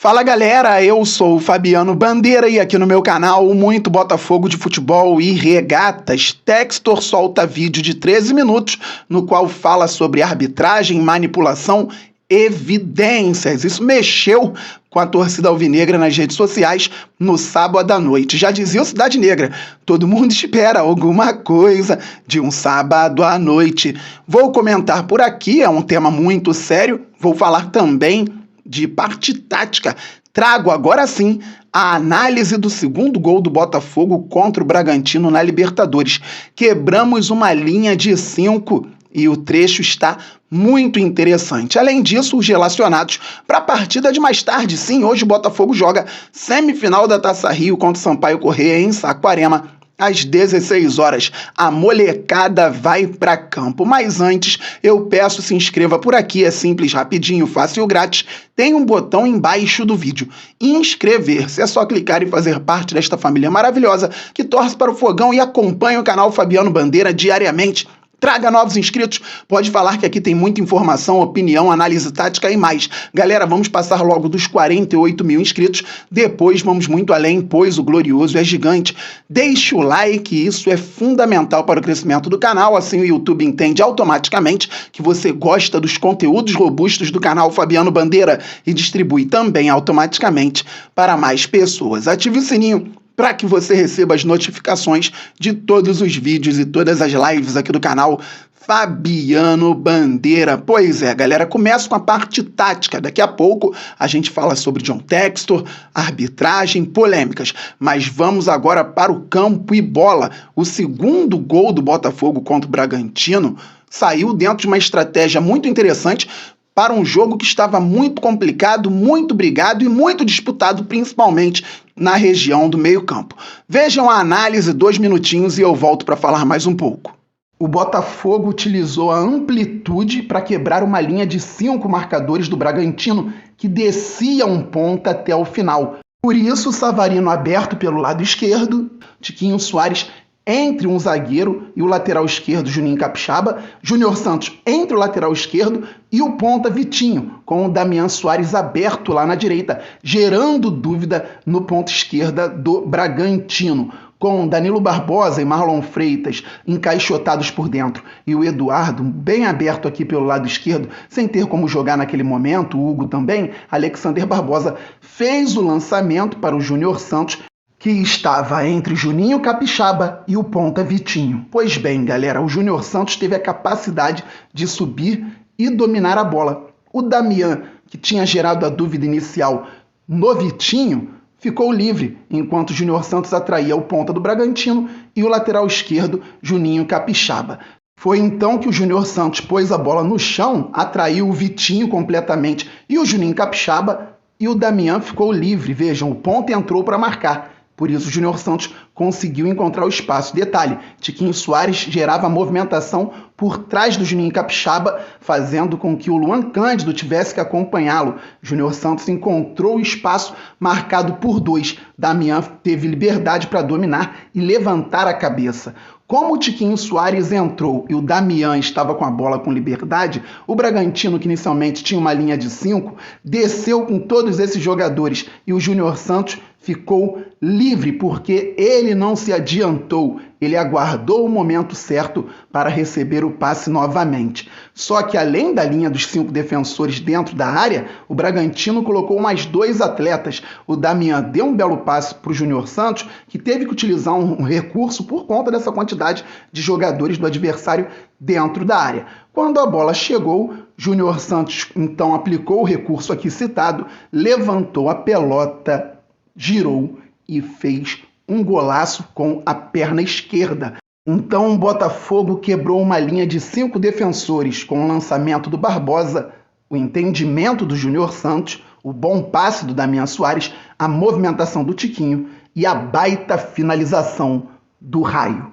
Fala galera, eu sou o Fabiano Bandeira e aqui no meu canal Muito Botafogo de Futebol e Regatas, Textor solta vídeo de 13 minutos no qual fala sobre arbitragem, manipulação, evidências. Isso mexeu com a torcida alvinegra nas redes sociais no sábado à noite. Já dizia o Cidade Negra, todo mundo espera alguma coisa de um sábado à noite. Vou comentar por aqui, é um tema muito sério, vou falar também de parte tática. Trago agora sim a análise do segundo gol do Botafogo contra o Bragantino na Libertadores. Quebramos uma linha de 5 e o trecho está muito interessante. Além disso, os relacionados para a partida de mais tarde, sim, hoje o Botafogo joga semifinal da Taça Rio contra o Sampaio Corrêa em Saquarema. Às 16 horas, a molecada vai para campo. Mas antes, eu peço se inscreva por aqui, é simples, rapidinho, fácil, grátis. Tem um botão embaixo do vídeo. Inscrever-se, é só clicar e fazer parte desta família maravilhosa que torce para o fogão e acompanha o canal Fabiano Bandeira diariamente. Traga novos inscritos, pode falar que aqui tem muita informação, opinião, análise tática e mais. Galera, vamos passar logo dos 48 mil inscritos, depois vamos muito além, pois o glorioso é gigante. Deixe o like, isso é fundamental para o crescimento do canal, assim o YouTube entende automaticamente que você gosta dos conteúdos robustos do canal Fabiano Bandeira e distribui também automaticamente para mais pessoas. Ative o sininho para que você receba as notificações de todos os vídeos e todas as lives aqui do canal Fabiano Bandeira. Pois é, galera, começa com a parte tática. Daqui a pouco a gente fala sobre John Textor, arbitragem, polêmicas. Mas vamos agora para o campo e bola. O segundo gol do Botafogo contra o Bragantino saiu dentro de uma estratégia muito interessante para um jogo que estava muito complicado, muito brigado e muito disputado, principalmente na região do meio-campo. Vejam a análise, 2 minutinhos e eu volto para falar mais um pouco. O Botafogo utilizou a amplitude para quebrar uma linha de 5 marcadores do Bragantino, que descia um ponta até o final. Por isso, Savarino aberto pelo lado esquerdo, Tiquinho Soares entre um zagueiro e o lateral esquerdo, Juninho Capixaba, Júnior Santos entre o lateral esquerdo e o ponta Vitinho, com o Damian Soares aberto lá na direita, gerando dúvida no ponta esquerda do Bragantino, com Danilo Barbosa e Marlon Freitas encaixotados por dentro e o Eduardo bem aberto aqui pelo lado esquerdo, sem ter como jogar naquele momento, o Hugo também. Alexander Barbosa fez o lançamento para o Júnior Santos, que estava entre Juninho Capixaba e o ponta Vitinho. Pois bem, galera, o Júnior Santos teve a capacidade de subir e dominar a bola. O Damian, que tinha gerado a dúvida inicial no Vitinho, ficou livre, enquanto o Júnior Santos atraía o ponta do Bragantino e o lateral esquerdo, Juninho Capixaba. Foi então que o Júnior Santos pôs a bola no chão, atraiu o Vitinho completamente e o Juninho Capixaba, e o Damian ficou livre. Vejam, o ponta entrou para marcar. Por isso, o Júnior Santos conseguiu encontrar o espaço. Detalhe, Tiquinho Soares gerava movimentação por trás do Juninho Capixaba, fazendo com que o Luan Cândido tivesse que acompanhá-lo. Júnior Santos encontrou o espaço marcado por 2. Damian teve liberdade para dominar e levantar a cabeça. Como o Tiquinho Soares entrou e o Damian estava com a bola com liberdade, o Bragantino, que inicialmente tinha uma linha de 5, desceu com todos esses jogadores e o Júnior Santos ficou livre porque ele não se adiantou, ele aguardou o momento certo para receber o passe novamente. Só que além da linha dos 5 defensores dentro da área, o Bragantino colocou mais 2 atletas. O Damian deu um belo passe para o Júnior Santos, que teve que utilizar um recurso por conta dessa quantidade de jogadores do adversário dentro da área. Quando a bola chegou, Júnior Santos então aplicou o recurso aqui citado, levantou a pelota, girou e fez um golaço com a perna esquerda. Então o Botafogo quebrou uma linha de 5 defensores com o lançamento do Barbosa, o entendimento do Júnior Santos, o bom passe do Damian Soares, a movimentação do Tiquinho e a baita finalização do Raio.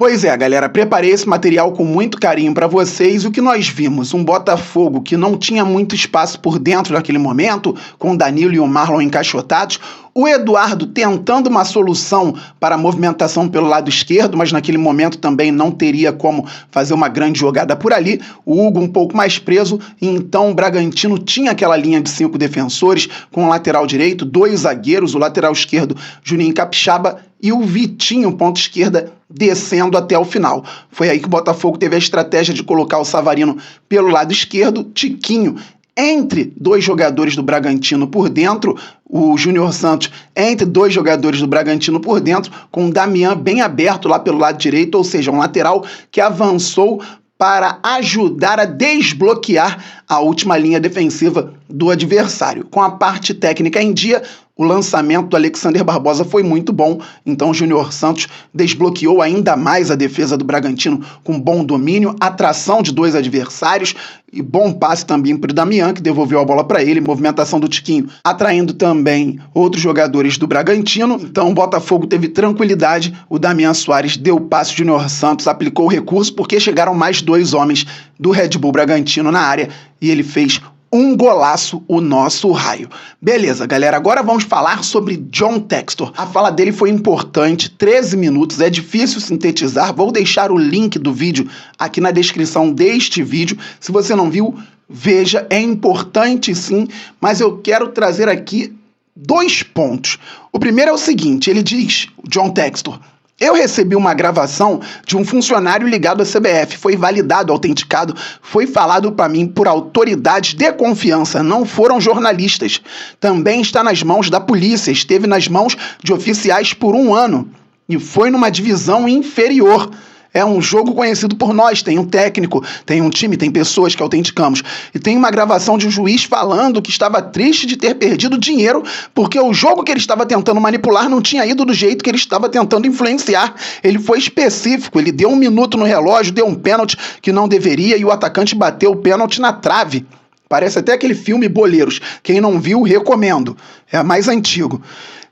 Pois é, galera, preparei esse material com muito carinho para vocês. O que nós vimos? Um Botafogo que não tinha muito espaço por dentro naquele momento, com o Danilo e o Marlon encaixotados. O Eduardo tentando uma solução para a movimentação pelo lado esquerdo, mas naquele momento também não teria como fazer uma grande jogada por ali. O Hugo um pouco mais preso, e então o Bragantino tinha aquela linha de 5 defensores, com o lateral direito, 2 zagueiros, o lateral esquerdo Juninho Capixaba e o Vitinho, ponta esquerda, descendo até o final. Foi aí que o Botafogo teve a estratégia de colocar o Savarino pelo lado esquerdo, Tiquinho entre 2 jogadores do Bragantino por dentro, o Júnior Santos entre 2 jogadores do Bragantino por dentro, com o Damian bem aberto lá pelo lado direito, ou seja, um lateral que avançou para ajudar a desbloquear a última linha defensiva do adversário. Com a parte técnica em dia, o lançamento do Alexander Barbosa foi muito bom, então o Júnior Santos desbloqueou ainda mais a defesa do Bragantino com bom domínio, atração de 2 adversários e bom passe também para o Damian, que devolveu a bola para ele, movimentação do Tiquinho, atraindo também outros jogadores do Bragantino. Então o Botafogo teve tranquilidade, o Damian Soares deu passe, o Júnior Santos aplicou o recurso, porque chegaram mais 2 homens do Red Bull Bragantino na área e ele fez um golaço, o nosso Raio. Beleza, galera, agora vamos falar sobre John Textor. A fala dele foi importante, 13 minutos, é difícil sintetizar. Vou deixar o link do vídeo aqui na descrição deste vídeo. Se você não viu, veja, é importante sim, mas eu quero trazer aqui 2 pontos. O primeiro é o seguinte, ele diz, John Textor: eu recebi uma gravação de um funcionário ligado à CBF, foi validado, autenticado, foi falado para mim por autoridades de confiança, não foram jornalistas. Também está nas mãos da polícia, esteve nas mãos de oficiais por 1 ano e foi numa divisão inferior. É um jogo conhecido por nós, tem um técnico, tem um time, tem pessoas que autenticamos. E tem uma gravação de um juiz falando que estava triste de ter perdido dinheiro porque o jogo que ele estava tentando manipular não tinha ido do jeito que ele estava tentando influenciar. Ele foi específico, ele deu 1 minuto no relógio, deu um pênalti que não deveria e o atacante bateu o pênalti na trave. Parece até aquele filme Boleiros. Quem não viu, recomendo. É mais antigo.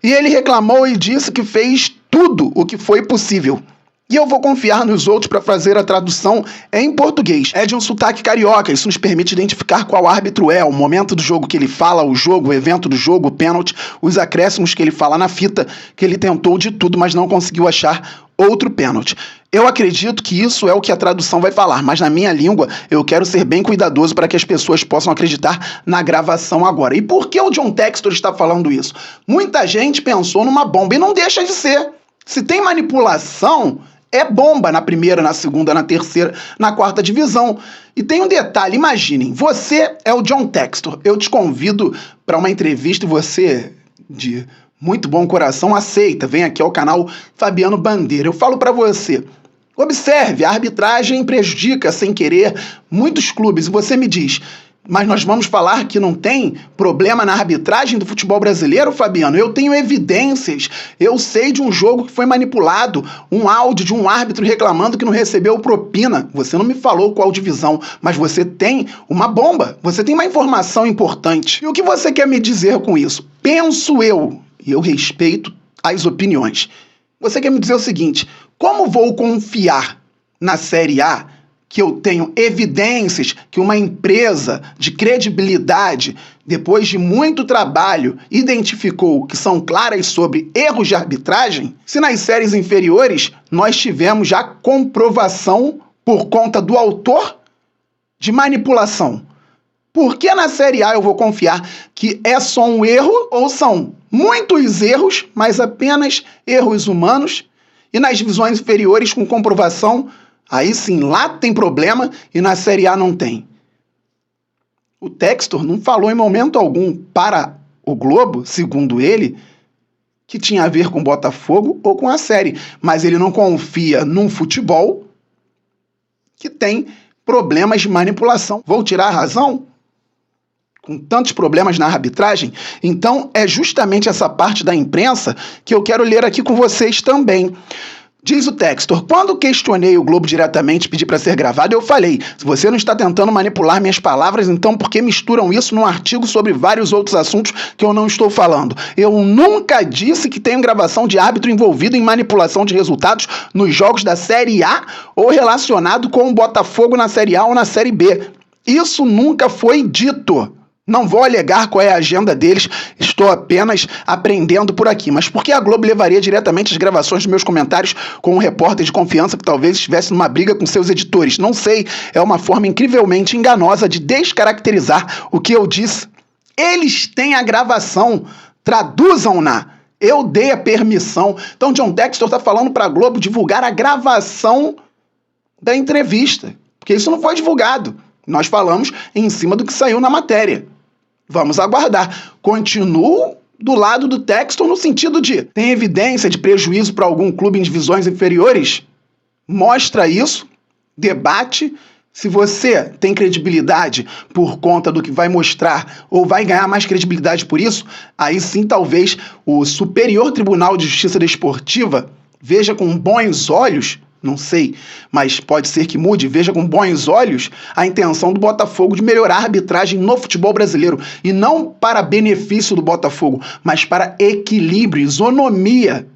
E ele reclamou e disse que fez tudo o que foi possível. E eu vou confiar nos outros para fazer a tradução em português. É de um sotaque carioca, isso nos permite identificar qual árbitro é, o momento do jogo que ele fala, o jogo, o evento do jogo, o pênalti, os acréscimos que ele fala na fita, que ele tentou de tudo, mas não conseguiu achar outro pênalti. Eu acredito que isso é o que a tradução vai falar, mas na minha língua eu quero ser bem cuidadoso para que as pessoas possam acreditar na gravação agora. E por que o John Textor está falando isso? Muita gente pensou numa bomba e não deixa de ser. Se tem manipulação, é bomba na primeira, na segunda, na terceira, na 4ª divisão. E tem um detalhe, imaginem, você é o John Textor, eu te convido para uma entrevista e você, de muito bom coração, aceita, vem aqui ao canal Fabiano Bandeira. Eu falo para você, observe, a arbitragem prejudica sem querer muitos clubes, e você me diz: mas nós vamos falar que não tem problema na arbitragem do futebol brasileiro, Fabiano? Eu tenho evidências. Eu sei de um jogo que foi manipulado, um áudio de um árbitro reclamando que não recebeu propina. Você não me falou qual divisão, mas você tem uma bomba. Você tem uma informação importante. E o que você quer me dizer com isso? Penso eu, e eu respeito as opiniões. Você quer me dizer o seguinte: como vou confiar na Série A, que eu tenho evidências que uma empresa de credibilidade, depois de muito trabalho, identificou que são claras sobre erros de arbitragem, se nas séries inferiores nós tivemos já comprovação por conta do autor de manipulação? Por que na Série A eu vou confiar que é só um erro ou são muitos erros, mas apenas erros humanos, e nas divisões inferiores com comprovação, aí sim, lá tem problema e na Série A não tem? O Textor não falou em momento algum para o Globo, segundo ele, que tinha a ver com o Botafogo ou com a série. Mas ele não confia num futebol que tem problemas de manipulação. Vou tirar a razão? Com tantos problemas na arbitragem? Então é justamente essa parte da imprensa que eu quero ler aqui com vocês também. Diz o Textor: quando questionei o Globo diretamente e pedi para ser gravado, eu falei: se você não está tentando manipular minhas palavras, então por que misturam isso num artigo sobre vários outros assuntos que eu não estou falando? Eu nunca disse que tenho gravação de árbitro envolvido em manipulação de resultados nos jogos da Série A ou relacionado com o Botafogo na Série A ou na Série B. Isso nunca foi dito. Não vou alegar qual é a agenda deles, estou apenas aprendendo por aqui. Mas por que a Globo levaria diretamente as gravações dos meus comentários com um repórter de confiança que talvez estivesse numa briga com seus editores? Não sei, é uma forma incrivelmente enganosa de descaracterizar o que eu disse. Eles têm a gravação, traduzam-na. Eu dei a permissão. Então John Textor está falando para a Globo divulgar a gravação da entrevista, porque isso não foi divulgado. Nós falamos em cima do que saiu na matéria. Vamos aguardar. Continuo do lado do Textor no sentido de tem evidência de prejuízo para algum clube em divisões inferiores? Mostra isso, debate. Se você tem credibilidade por conta do que vai mostrar ou vai ganhar mais credibilidade por isso, aí sim talvez o Superior Tribunal de Justiça Desportiva veja com bons olhos, não sei, mas pode ser que mude, veja com bons olhos a intenção do Botafogo de melhorar a arbitragem no futebol brasileiro. E não para benefício do Botafogo, mas para equilíbrio, isonomia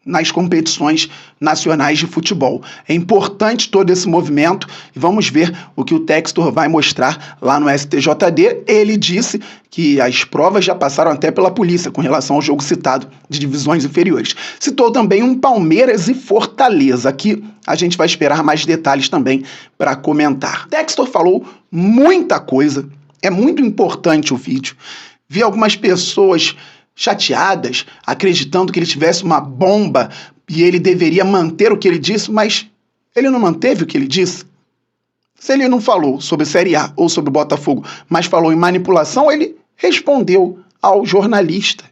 nas competições nacionais de futebol. É importante todo esse movimento e vamos ver o que o Textor vai mostrar lá no STJD. Ele disse que as provas já passaram até pela polícia com relação ao jogo citado de divisões inferiores. Citou também um Palmeiras e Fortaleza. Aqui a gente vai esperar mais detalhes também para comentar. Textor falou muita coisa, é muito importante o vídeo. Vi algumas pessoas chateadas, acreditando que ele tivesse uma bomba e ele deveria manter o que ele disse, mas ele não manteve o que ele disse. Se ele não falou sobre Série A ou sobre o Botafogo, mas falou em manipulação, ele respondeu ao jornalista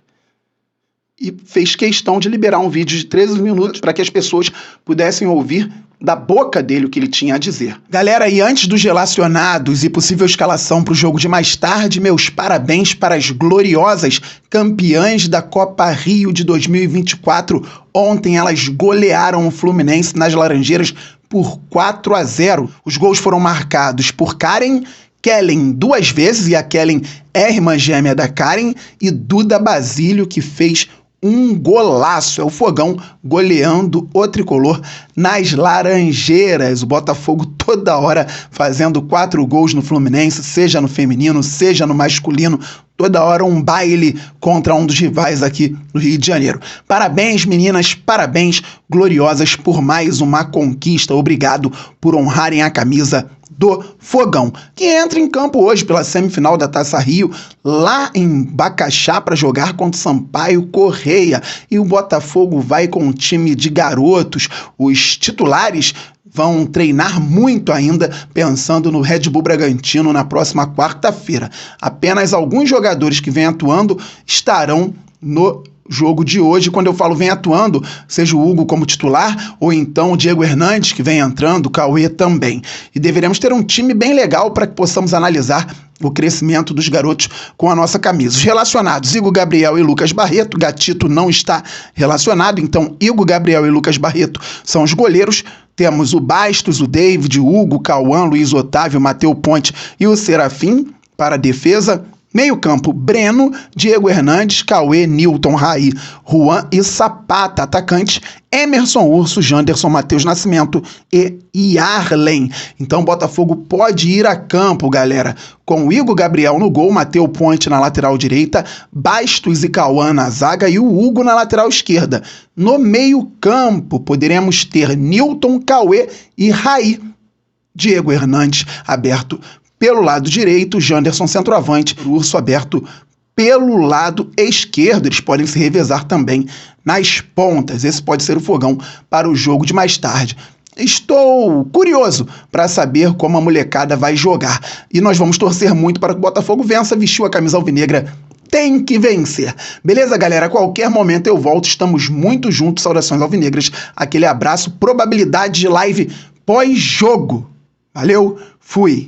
e fez questão de liberar um vídeo de 13 minutos para que as pessoas pudessem ouvir da boca dele o que ele tinha a dizer. Galera, e antes dos relacionados e possível escalação para o jogo de mais tarde, meus parabéns para as gloriosas campeãs da Copa Rio de 2024. Ontem elas golearam o Fluminense nas Laranjeiras por 4-0. Os gols foram marcados por Karen Kellen 2 vezes, e a Kellen é irmã gêmea da Karen, e Duda Basílio, que fez um golaço. É o Fogão goleando o tricolor nas Laranjeiras. O Botafogo toda hora fazendo 4 gols no Fluminense, seja no feminino, seja no masculino. Toda hora um baile contra um dos rivais aqui no Rio de Janeiro. Parabéns, meninas, parabéns, gloriosas, por mais uma conquista. Obrigado por honrarem a camisa do Fogão, que entra em campo hoje pela semifinal da Taça Rio, lá em Bacaxá, para jogar contra o Sampaio Correia. E o Botafogo vai com um time de garotos. Os titulares vão treinar muito ainda, pensando no Red Bull Bragantino na próxima quarta-feira. Apenas alguns jogadores que vêm atuando estarão no jogo de hoje. Quando eu falo vem atuando, seja o Hugo como titular, ou então o Diego Hernandes, que vem entrando, o Cauê também. E deveremos ter um time bem legal para que possamos analisar o crescimento dos garotos com a nossa camisa. Os relacionados, Igor Gabriel e Lucas Barreto. Gatito não está relacionado, então Igor Gabriel e Lucas Barreto são os goleiros. Temos o Bastos, o David, o Hugo, o Cauã, Luiz Otávio, Matheus Ponte e o Serafim para a defesa. Meio campo, Breno, Diego Hernandes, Cauê, Nilton, Raí, Juan e Zapata. Atacantes, Emerson Urso, Janderson, Matheus Nascimento e Yarlen. Então, Botafogo pode ir a campo, galera, com o Igor Gabriel no gol, Matheus Ponte na lateral direita, Bastos e Cauã na zaga e o Hugo na lateral esquerda. No meio campo, poderemos ter Nilton, Cauê e Raí. Diego Hernandes aberto pelo lado direito, Janderson centroavante, o Urso aberto pelo lado esquerdo. Eles podem se revezar também nas pontas. Esse pode ser o Fogão para o jogo de mais tarde. Estou curioso para saber como a molecada vai jogar. E nós vamos torcer muito para que o Botafogo vença. Vestiu a camisa alvinegra, tem que vencer. Beleza, galera? A qualquer momento eu volto. Estamos muito juntos. Saudações alvinegras. Aquele abraço. Probabilidade de live pós-jogo. Valeu, fui.